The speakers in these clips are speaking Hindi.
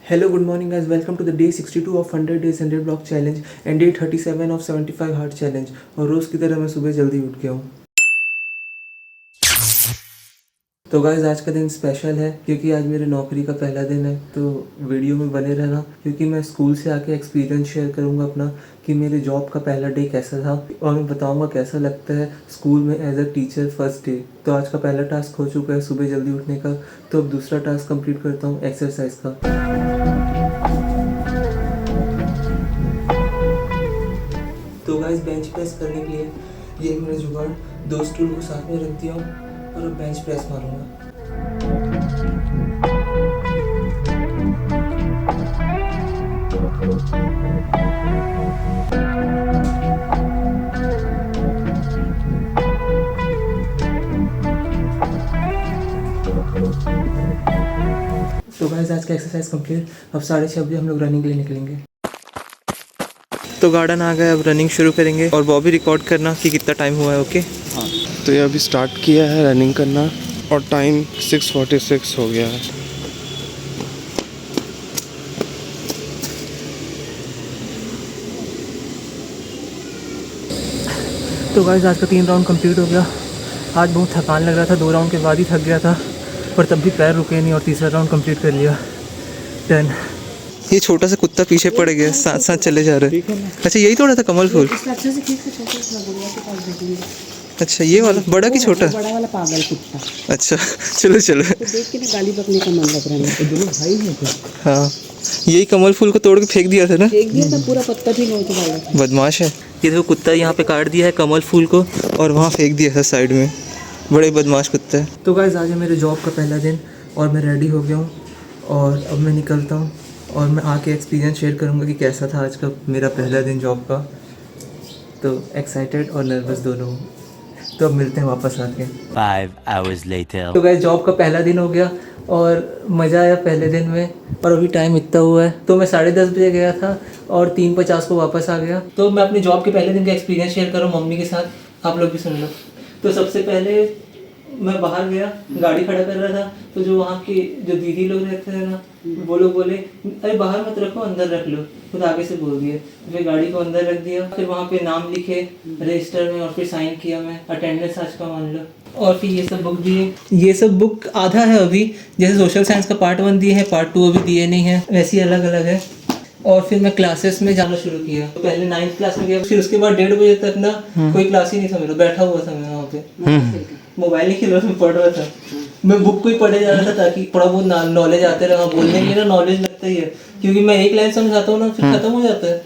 Hello, good morning guys. Welcome to the day 62 of 100 days 100 block challenge and day 37 of 75 heart challenge. और रोज़ की तरह मैं सुबह जल्दी उठ गया हूँ. तो गाइस आज का दिन स्पेशल है क्योंकि आज मेरे नौकरी का पहला दिन है. तो वीडियो में बने रहना क्योंकि मैं स्कूल से आके एक्सपीरियंस शेयर करूँगा अपना कि मेरे जॉब का पहला डे कैसा था और मैं बताऊँगा कैसा लगता है स्कूल में as a teacher first day. तो आज का पहला टास्क हो चुका है सुबह जल्दी उठने का. तो अब दूसरा टास्क कंप्लीट करता हूँ एक्सरसाइज का. तो गाइस बेंच प्रेस करने के लिए ये मेरा जुगाड़, 2 स्टूल को साथ में रख दिया हूँ और अब बेंच प्रेस मारूंगा. तो गाइस आज का एक्सरसाइज कंप्लीट. अब 6:30 बजे हम लोग रनिंग के लिए निकलेंगे. तो गार्डन आ गए, अब रनिंग शुरू करेंगे और वो भी रिकॉर्ड करना कि कितना टाइम हुआ है. ओके हाँ, तो ये अभी स्टार्ट किया है रनिंग करना और टाइम 6:46 हो गया है. तो गाइस आज का 3 राउंड कंप्लीट हो गया. आज बहुत थकान लग रहा था, 2 राउंड के बाद ही थक गया था पर तब भी पैर रुके नहीं और तीसरा राउंड कंप्लीट कर लिया. 10. ये छोटा सा कुत्ता पीछे पड़ गया, साथ साथ चले जा रहे हैं. अच्छा यही तोड़ा था कमल फूल. अच्छा ये वाला बड़ा कि छोटा? बड़ा वाला पागल कुत्ता. अच्छा चलो चलो. तो देख के ना गाली बकने का मन लग रहा है. तो दोनों भाई हैं क्या? हाँ यही कमल फूल को तोड़ के फेंक दिया था ना. फेंक दिया था, पूरा पत्ता भी नोच डाला था. बदमाश है ये. देखो कुत्ता यहाँ पे काट दिया है कमल फूल को और वहाँ फेंक दिया था साइड में. बड़े बदमाश कुत्ता है. तो गाइस आज है मेरे जॉब का पहला दिन और मैं रेडी हो गया हूँ और अब मैं निकलता हूँ और मैं आके एक्सपीरियंस शेयर करूँगा कि कैसा था आज का मेरा पहला दिन जॉब का. तो एक्साइटेड और नर्वस दोनों. तो अब मिलते हैं वापस आके. 5 hours later. तो गाइस जॉब का पहला दिन हो गया और मज़ा आया पहले दिन में. और अभी टाइम इतना हुआ है तो मैं 10:30 बजे गया था और 3:50 को वापस आ गया. तो मैं अपने जॉब के पहले दिन का एक्सपीरियंस शेयर कर रहा हूँ मम्मी के साथ, आप लोग भी सुन लो. तो सबसे पहले मैं बाहर गया, गाड़ी खड़ा कर रहा था तो जो वहाँ की जो दीदी लोग रहते हैं ना वो लोग बोले अरे बाहर मत रखो अंदर रख लो. खुद आगे से बोल दिए. फिर गाड़ी को अंदर रख दिया, फिर वहाँ पे नाम लिखे रजिस्टर में और फिर साइन किया मैं. अटेंडेंस आज का मान लो. और फिर ये सब बुक दिए. ये सब बुक आधा है अभी, जैसे सोशल साइंस का पार्ट 1 दिए है, पार्ट 2 अभी दिए नहीं है, वैसे ही अलग अलग है. और फिर मैं क्लासेस में जाना शुरू किया. तो पहले 9th क्लास में गया, फिर उसके बाद 1:30 बजे तक ना कोई क्लास ही नहीं था मेरा. बैठा हुआ था मैं वहाँ पे, मोबाइल ही खेल रहा था, पढ़ रहा था. मैं बुक को ही पढ़े जा रहा था ताकि थोड़ा बहुत नॉलेज आते रहा. बोलने में ना नॉलेज लगता ही है क्योंकि मैं एक लाइन समझाता हूँ ना फिर खत्म हो जाता है.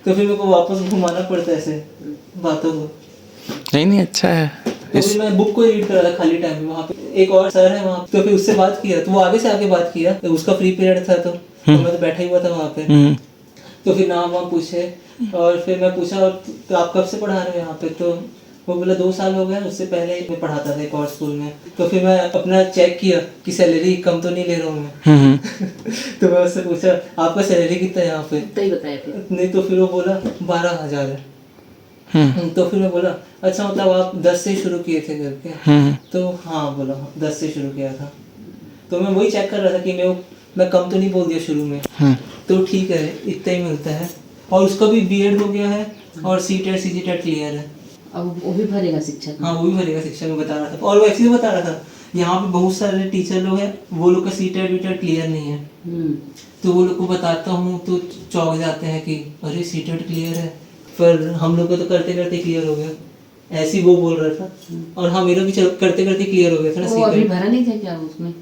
तो फिर मेरे को वापस घुमाना पड़ता है ऐसे बातों को. नहीं अच्छा है. तो फिर मैं बुक को रीड कर रहा था खाली टाइम में. वहाँ पे एक और सर है वहाँ, तो फिर उससे बात किया तो वो आगे से आके बात किया. तो उसका फ्री पीरियड था तो मैं तो बैठा ही हुआ था वहाँ पे. तो फिर नाम वहाँ पूछे और फिर मैं पूछा तो आप कब से पढ़ा रहे हो यहाँ पे. तो वो बोला 2 साल हो गए, उससे पहले मैं पढ़ाता था एक और स्कूल में. तो फिर मैं अपना चेक किया कि सैलरी कम तो नहीं ले रहा हूँ मैं. तो मैं उससे पूछा आपका सैलरी कितना है यहाँ पे. नहीं तो फिर वो बोला 12,000 है. तो फिर मैं बोला अच्छा मतलब आप 10 से शुरू किए थे करके. तो हाँ बोला 10 से शुरू किया था. तो मैं वही चेक कर रहा था कि मैं कम तो नहीं बोल दिया शुरू में. तो ठीक है इतना ही मिलता है. और उसका भी बीएड हो गया है और सीटेट सीजीटेट क्लियर है. अब वो भी भरेगा शिक्षक. हाँ वो भी भरेगा शिक्षक में बता रहा था. और वो ऐसे ही बता रहा था यहाँ पे बहुत सारे टीचर लोग हैं वो लोग का सीटेट वीटेट क्लियर नहीं है. तो वो लोग को बताता हूँ तो चौंक जाते हैं कि अरे सीटेट क्लियर है, पर हम लोग को तो करते करते क्लियर हो गया. ऐसे ही वो बोल रहा था. और हाँ मेरा भी करते करते क्लियर हो गया था ना. वो अभी भरा नहीं था क्या उसमें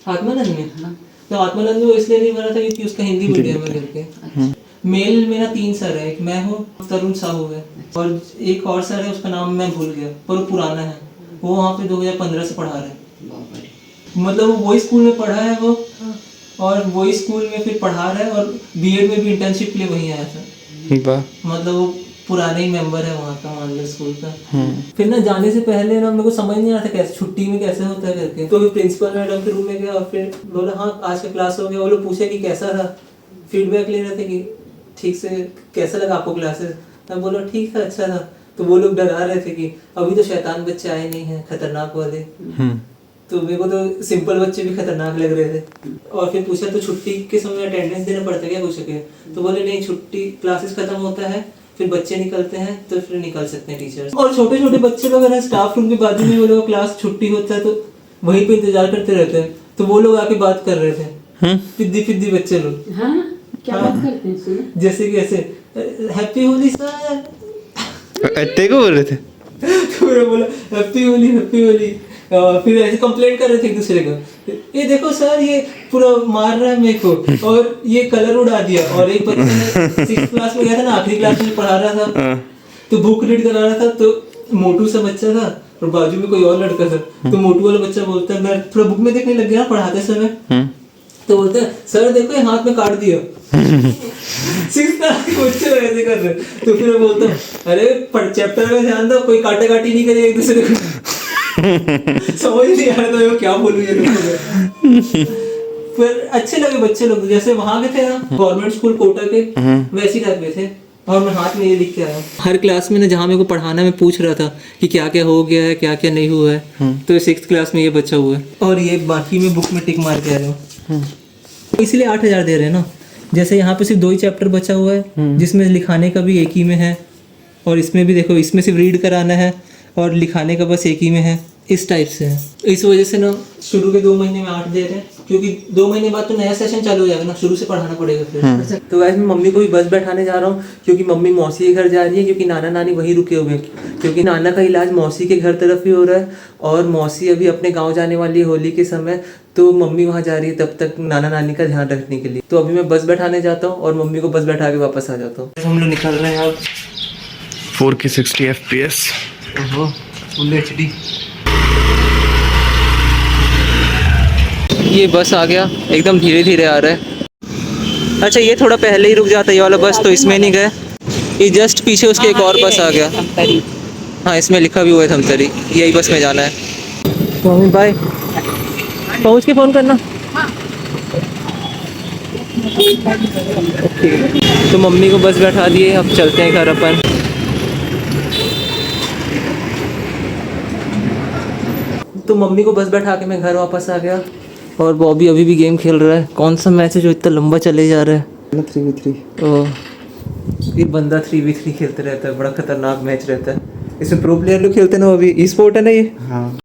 आत्मानंद में? तो आत्मानंद में वो इसलिए नहीं भरा था क्योंकि उसका हिंदी मीडियम में करके. मेल मेरा 3 सर है. एक मैं हूँ, तरुण साहू है और एक और सर है उसका नाम मैं भूल गया पर वो पुराना है. वो वहाँ पे 2015 से पढ़ा रहे हैं. मतलब वो वही स्कूल में पढ़ा है वो और वही स्कूल में फिर पढ़ा रहा है और बीएड में भी इंटर्नशिप के लिए वहीं आया था. मतलब वो पुराने ही मेंबर है वहाँ का, मान लो स्कूल का. फिर ना जाने से पहले ना मेरे को समझ नहीं आ रहा था कैसे छुट्टी में कैसे होता है करके. तो फिर प्रिंसिपल मैडम के रूम में गया और फिर बोला हाँ आज का क्लास हो गया. वो लोग पूछे कि कैसा था, फीडबैक ले रहे थे कि ठीक से कैसा लगा आपको क्लासेस. मैं बोला ठीक था अच्छा था. तो वो लोग डरा रहे थे कि अभी तो शैतान बच्चे आए नहीं हैं खतरनाक वाले. तो मेरे को तो सिंपल बच्चे भी खतरनाक लग रहे थे। और फिर पूछा तो छुट्टी के समय अटेंडेंस देना पड़ता है क्या कुछ के? तो बोले नहीं, छुट्टी क्लासेस खत्म होता है फिर बच्चे निकलते हैं तो फिर निकल सकते हैं टीचर्स। और छोटे छोटे बच्चे लोग अगर स्टाफ रूम के बाजू में वो लोग क्लास छुट्टी होता है तो वहीं पे इंतजार करते रहते हैं, तो वो लोग आके बात कर रहे थे, फिद्दी फिद्दी बच्चे लोग। हाँ क्या बात करते हैं सुनो? जैसे कि ऐसे हैप्पी होली सर, अट्टे को बोल रहे थे। तो मैंने बोला हैप्पी होली हैप्पी होली। फिर ऐसे कंप्लेंट कर रहे थे एक दूसरे को, ये देखो सर ये पूरा मार रहा है मेरे को और ये कलर उड़ा दिया। और एक बच्चे ने 6th क्लास में गया था ना, आखिरी क्लास में पढ़ा रहा था, तो बुक रीड करा रहा था, तो मोटू सा बच्चा था और बाजू में कोई और लड़का था, तो मोटू वाला बच्चा बोलता है, मैं थोड़ा बुक में देखने लग गया पढ़ाते समय, तो बोलता है सर देखो ये हाथ में काट दिया। 6th क्लास के बच्चे ऐसे कर रहे, तो फिर मैं बोलता हूँ अरे चैप्टर में ध्यान दो, कोई काटा काटी नहीं करे एक दूसरे को। समझ नहीं आ रहा था क्या बोलूं ये लोग। पर अच्छे लगे बच्चे लोग, जैसे वहां के थे ना गवर्नमेंट स्कूल कोटा के, वैसी टाइप के थे। और मैं हाथ में ये लिख के आया। हर क्लास में ना जहाँ मेरे को पढ़ाना मैं पूछ रहा था कि क्या क्या हो गया है क्या क्या नहीं हुआ है, तो 6th क्लास में ये बच्चा हुआ है। और ये बाकी में बुक में टिक मार के आ रहा हूँ, इसलिए 8,000 दे रहे हैं ना। जैसे यहाँ पे सिर्फ 2 ही चैप्टर बचा हुआ है जिसमें लिखाने का भी एक ही में है, और इसमें भी देखो इसमें सिर्फ रीड कराना है और लिखाने का बस एक ही में है, इस टाइप से है। इस वजह से ना शुरू के 2 महीने में 8 दे रहे हैं, क्योंकि 2 महीने बाद तो नया सेशन चालू हो जाएगा ना, शुरू से पढ़ाना पड़ेगा फिर। तो वैसे मैं मम्मी को भी बस बैठाने जा रहा हूँ, क्योंकि मम्मी मौसी के घर जा रही है, क्योंकि नाना नानी वहीं रुके हुए हैं, क्योंकि नाना का इलाज मौसी के घर तरफ ही हो रहा है और मौसी अभी अपने गाँव जाने वाली है होली के समय, तो मम्मी वहाँ जा रही है तब तक नाना नानी का ध्यान रखने के लिए। तो अभी मैं बस बैठाने जाता हूँ और मम्मी को बस बैठा के वापस आ जाता हूँ। हम लोग निकल रहे हैं अब 4K 60 FPS। Full HD। ये बस आ गया, एकदम धीरे धीरे आ रहा है। अच्छा ये थोड़ा पहले ही रुक जाता ये वाला बस, तो इसमें नहीं गए, ये जस्ट पीछे उसके एक और बस आ गया। हाँ इसमें लिखा भी हुआ है थमतरी, यही बस में जाना है। तो मम्मी बाय, पहुँच के फ़ोन करना। ओके, तो मम्मी को बस बैठा दिए, अब चलते हैं घर अपन। तो मम्मी को बस बैठा के मैं घर वापस आ गया और बॉबी अभी भी गेम खेल रहा है। कौन सा मैच है जो इतना लंबा चले जा रहा है? 3v3। ओह ये बंदा 3v3 खेलते रहता है, बड़ा खतरनाक मैच रहता है। इसमें प्रो प्लेयर लोग खेलते हैं ना, अभी ई स्पोर्ट है ना ये। हाँ